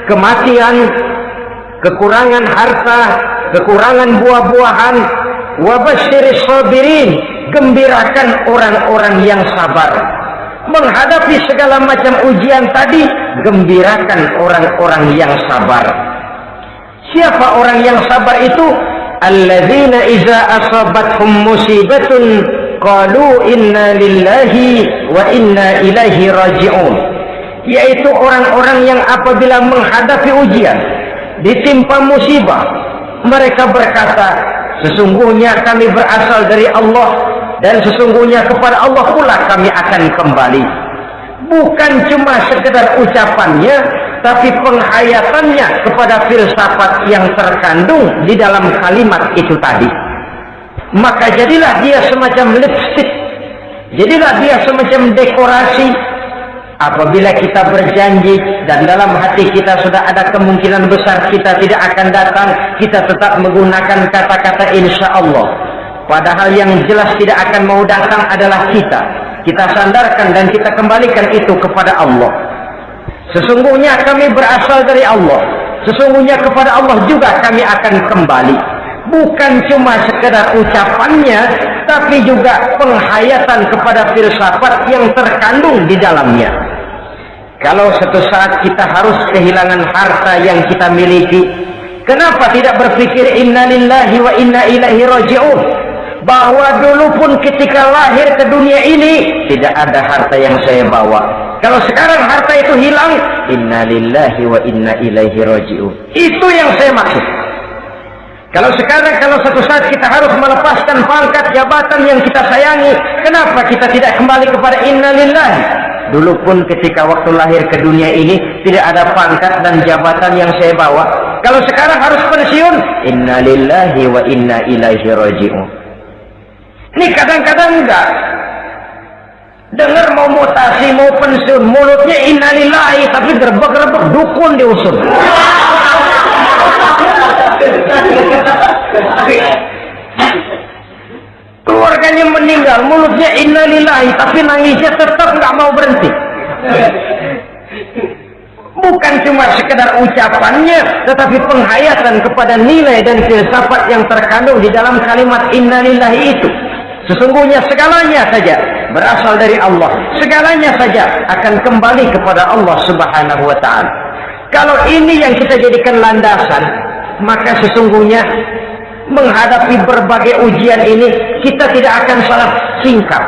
kematian, kekurangan harta, kekurangan buah-buahan. Wabasyiris sabirin, gembirakan orang-orang yang sabar. Menghadapi segala macam ujian tadi, gembirakan orang-orang yang sabar. Siapa orang yang sabar itu? Alladzina iza asabathum musibatun qalu inna lillahi wa inna ilaihi raji'un. Yaitu orang-orang yang apabila menghadapi ujian, ditimpa musibah, mereka berkata, sesungguhnya kami berasal dari Allah dan sesungguhnya kepada Allah pula kami akan kembali. Bukan cuma sekedar ucapannya, tapi penghayatannya kepada filsafat yang terkandung di dalam kalimat itu tadi. Maka jadilah dia semacam lipstick, jadilah dia semacam dekorasi. Apabila kita berjanji dan dalam hati kita sudah ada kemungkinan besar kita tidak akan datang, kita tetap menggunakan kata-kata insya Allah. Padahal yang jelas tidak akan mau datang adalah kita. Kita sandarkan dan kita kembalikan itu kepada Allah. Sesungguhnya kami berasal dari Allah. Sesungguhnya kepada Allah juga kami akan kembali. Bukan cuma sekedar ucapannya, tapi juga penghayatan kepada filsafat yang terkandung di dalamnya. Kalau suatu saat kita harus kehilangan harta yang kita miliki, kenapa tidak berpikir inna lillahi wa inna ilaihi raji'un? Bahwa dulu pun ketika lahir ke dunia ini tidak ada harta yang saya bawa. Kalau sekarang harta itu hilang, inna lillahi wa inna ilaihi raji'un. Itu yang saya maksud. Kalau sekarang, kalau suatu saat kita harus melepaskan pangkat jabatan yang kita sayangi, kenapa kita tidak kembali kepada inna lillahi? Dulu pun ketika waktu lahir ke dunia ini tidak ada pangkat dan jabatan yang saya bawa. Kalau sekarang harus pensiun, inna lillahi wa inna ilaihi raji'un. Ini kadang-kadang enggak dengar mau mutasi, mau pensiun, mulutnya inna lillahi, tapi gerbek-gerbek dukun diusung. Keluarganya meninggal, mulutnya innalillahi, tapi nangisnya tetap nggak mau berhenti. Bukan cuma sekedar ucapannya, tetapi penghayatan kepada nilai dan filsafat yang terkandung di dalam kalimat innalillahi itu. Sesungguhnya segalanya saja berasal dari Allah, segalanya saja akan kembali kepada Allah Subhanahu wa Ta'ala. Kalau ini yang kita jadikan landasan, maka sesungguhnya menghadapi berbagai ujian ini kita tidak akan salah singkap,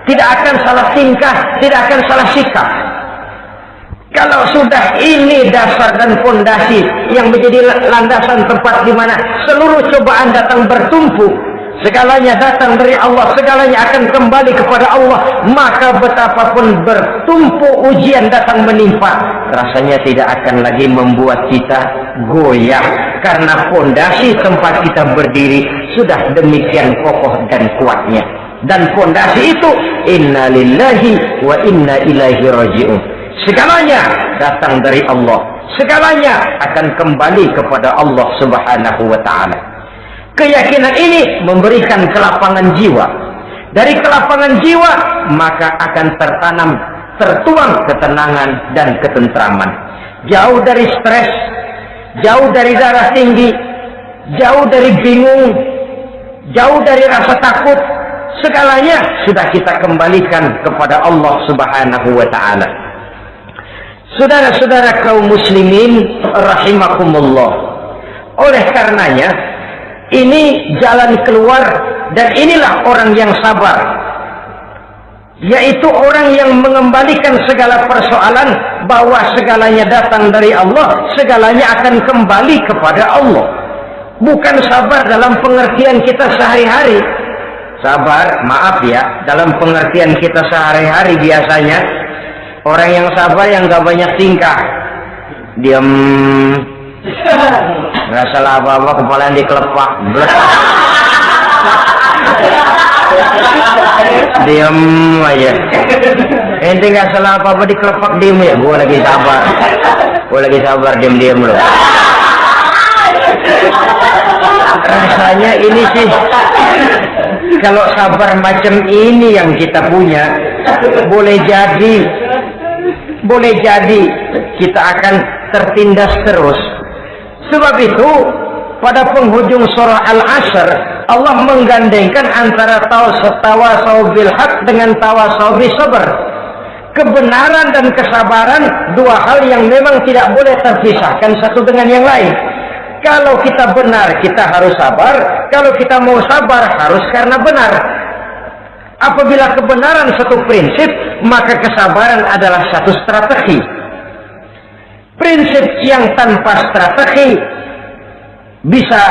tidak akan salah tingkah, tidak akan salah sikap. Kalau sudah ini dasar dan fondasi yang menjadi landasan tempat di mana seluruh cobaan datang bertumpu, segalanya datang dari Allah, segalanya akan kembali kepada Allah, maka betapapun bertumpu ujian datang menimpa, rasanya tidak akan lagi membuat kita goyah, karena fondasi tempat kita berdiri sudah demikian kokoh dan kuatnya. Dan fondasi itu inna lillahi wa inna ilaihi raji'un. Segalanya datang dari Allah, segalanya akan kembali kepada Allah Subhanahu wa Ta'ala. Keyakinan ini memberikan kelapangan jiwa. Dari kelapangan jiwa maka akan tertuang ketenangan dan ketentraman. Jauh dari stres, jauh dari darah tinggi, jauh dari bingung, jauh dari rasa takut. Segalanya sudah kita kembalikan kepada Allah Subhanahu wa Ta'ala. Saudara-saudara kaum muslimin rahimakumullah, oleh karenanya ini jalan keluar, dan inilah orang yang sabar, yaitu orang yang mengembalikan segala persoalan bahwa segalanya datang dari Allah, segalanya akan kembali kepada Allah. Bukan sabar dalam pengertian kita sehari-hari. Sabar, maaf ya, dalam pengertian kita sehari-hari biasanya orang yang sabar yang gak banyak tingkah, diam Nggak salah apa-apa, kepala yang dikelepak. Diam aja. Ente nggak salah apa-apa dikelepak, diem ya. Gua lagi sabar, diem loh. Rasanya ini sih, kalau sabar macam ini yang kita punya, boleh jadi kita akan tertindas terus. Sebab itu pada penghujung surah Al-Asr Allah menggandengkan antara tawasau bil haq dengan tawasau bis sabr. Kebenaran dan kesabaran dua hal yang memang tidak boleh terpisahkan satu dengan yang lain. Kalau kita benar, kita harus sabar. Kalau kita mau sabar, harus karena benar. Apabila kebenaran satu prinsip, maka kesabaran adalah satu strategi. Prinsip yang tanpa strategi bisa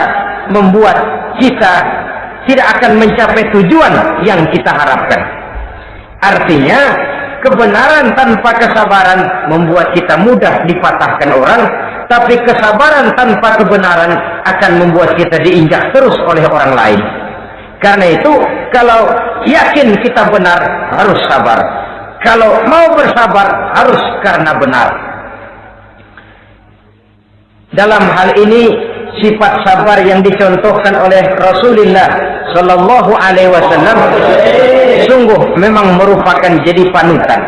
membuat kita tidak akan mencapai tujuan yang kita harapkan. Artinya, kebenaran tanpa kesabaran membuat kita mudah dipatahkan orang, tapi kesabaran tanpa kebenaran akan membuat kita diinjak terus oleh orang lain. Karena itu, kalau yakin kita benar, harus sabar. Kalau mau bersabar, harus karena benar. Dalam hal ini, sifat sabar yang dicontohkan oleh Rasulullah Shallallahu Alaihi Wasallam sungguh memang merupakan jadi panutan.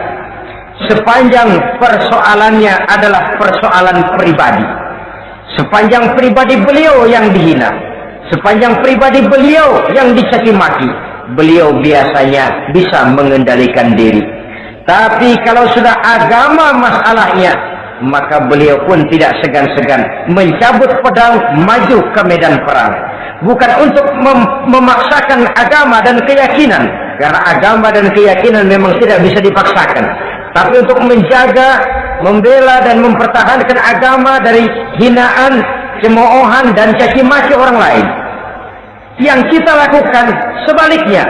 Sepanjang persoalannya adalah persoalan pribadi, sepanjang pribadi beliau yang dihina, sepanjang pribadi beliau yang dicaci maki, beliau biasanya bisa mengendalikan diri. Tapi kalau sudah agama masalahnya, maka beliau pun tidak segan-segan mencabut pedang, maju ke medan perang. Bukan untuk memaksakan agama dan keyakinan, karena agama dan keyakinan memang tidak bisa dipaksakan, tapi untuk menjaga, membela dan mempertahankan agama dari hinaan, cemoohan dan caci maki orang lain. Yang kita lakukan sebaliknya.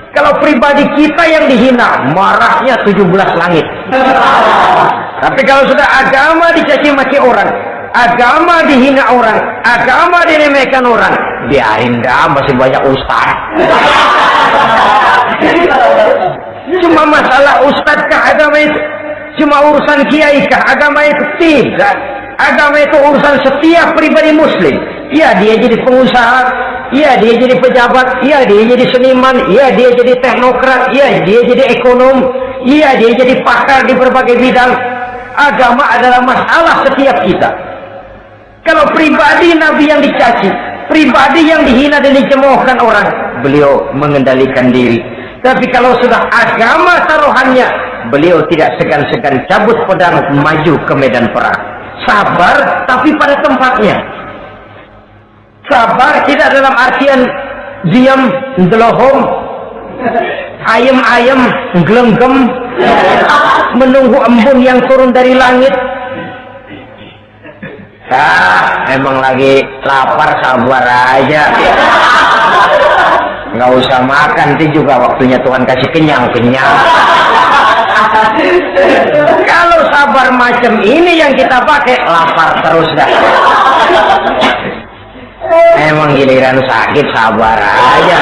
Kalau pribadi kita yang dihina, marahnya 17 langit. Tapi kalau sudah agama dicaci maki orang, agama dihina orang, agama diremehkan orang, biarin dah, masih banyak ustaz. Cuma masalah ustaz kah agama itu? Cuma urusan kiai kah agama itu? Tidak. Agama itu urusan setiap pribadi muslim. Ya, dia jadi pengusaha, ya dia jadi pejabat, ya dia jadi seniman, ya dia jadi teknokrat, ya dia jadi ekonom, ya dia jadi pakar di berbagai bidang. Agama adalah masalah setiap kita. Kalau pribadi Nabi yang dicaci, pribadi yang dihina dan dicemoohkan orang, beliau mengendalikan diri. Tapi kalau sudah agama taruhannya, beliau tidak segan-segan cabut pedang, maju ke medan perang. Sabar tapi pada tempatnya. Sabar tidak dalam artian diam, ndelohom, ayem-ayem, gelenggem, menunggu embun yang turun dari langit. Emang lagi lapar, sabar aja. Nggak usah makan, nanti juga waktunya Tuhan kasih kenyang-kenyang. Kalau sabar macam ini yang kita pakai, lapar terus dah. Emang giliran sakit, sabar aja.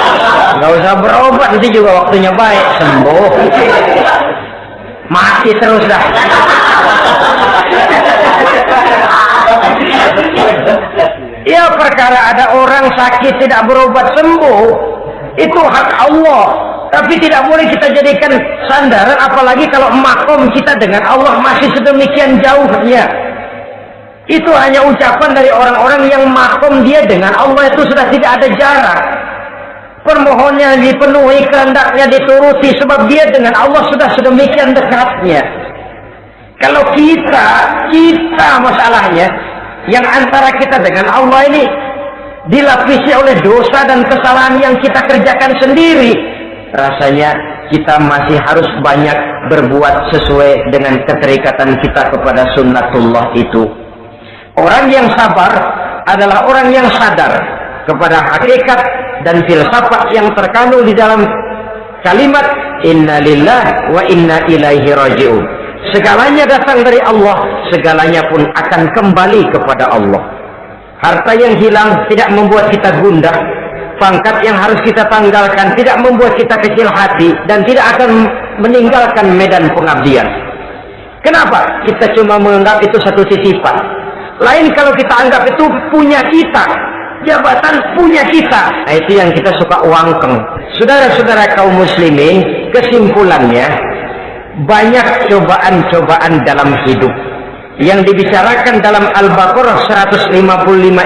Nggak usah berobat, nanti juga waktunya baik, sembuh. Mati terus dah. Ya, perkara ada orang sakit tidak berobat sembuh, itu hak Allah. Tapi tidak boleh kita jadikan sandaran, apalagi kalau makom kita dengan Allah masih sedemikian jauhnya. Itu hanya ucapan dari orang-orang yang makom dia dengan Allah itu sudah tidak ada jarak. Permohonannya dipenuhi, kehendaknya dituruti, sebab dia dengan Allah sudah sedemikian dekatnya. Kalau kita masalahnya, yang antara kita dengan Allah ini dilapisi oleh dosa dan kesalahan yang kita kerjakan sendiri, rasanya kita masih harus banyak berbuat sesuai dengan keterikatan kita kepada sunnatullah itu. Orang yang sabar adalah orang yang sadar kepada hakikat dan filsafat yang terkandung di dalam kalimat inna lillahi wa inna ilaihi raji'un. Segalanya datang dari Allah, segalanya pun akan kembali kepada Allah. Harta yang hilang tidak membuat kita gundah. Pangkat yang harus kita tanggalkan tidak membuat kita kecil hati dan tidak akan meninggalkan medan pengabdian. Kenapa? Kita cuma menganggap itu satu titipan. Lain kalau kita anggap itu punya kita, jabatan punya kita. Nah, itu yang kita suka wangkeng. Saudara-saudara kaum muslimin, kesimpulannya banyak cobaan-cobaan dalam hidup. Yang dibicarakan dalam Al-Baqarah 155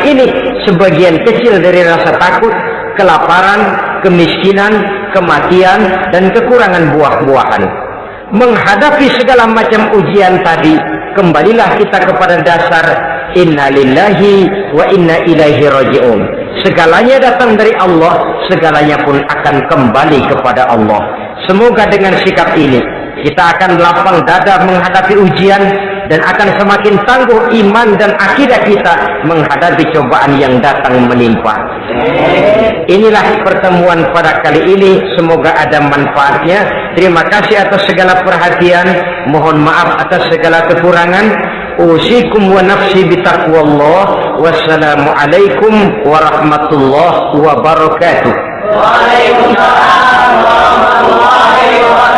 ini sebagian kecil dari rasa takut, kelaparan, kemiskinan, kematian, dan kekurangan buah-buahan. Menghadapi segala macam ujian tadi, kembalilah kita kepada dasar inna lillahi wa inna ilaihi raji'un. Segalanya datang dari Allah, segalanya pun akan kembali kepada Allah. Semoga dengan sikap ini kita akan lapang dada menghadapi ujian dan akan semakin tangguh iman dan akidah kita menghadapi cobaan yang datang menimpa. Inilah pertemuan pada kali ini, semoga ada manfaatnya. Terima kasih atas segala perhatian, mohon maaf atas segala kekurangan. Usikum wa nafsi bitaqwallah. Wassalamualaikum warahmatullahi wabarakatuh. Waalaikumsalam warahmatullahi wabarakatuh.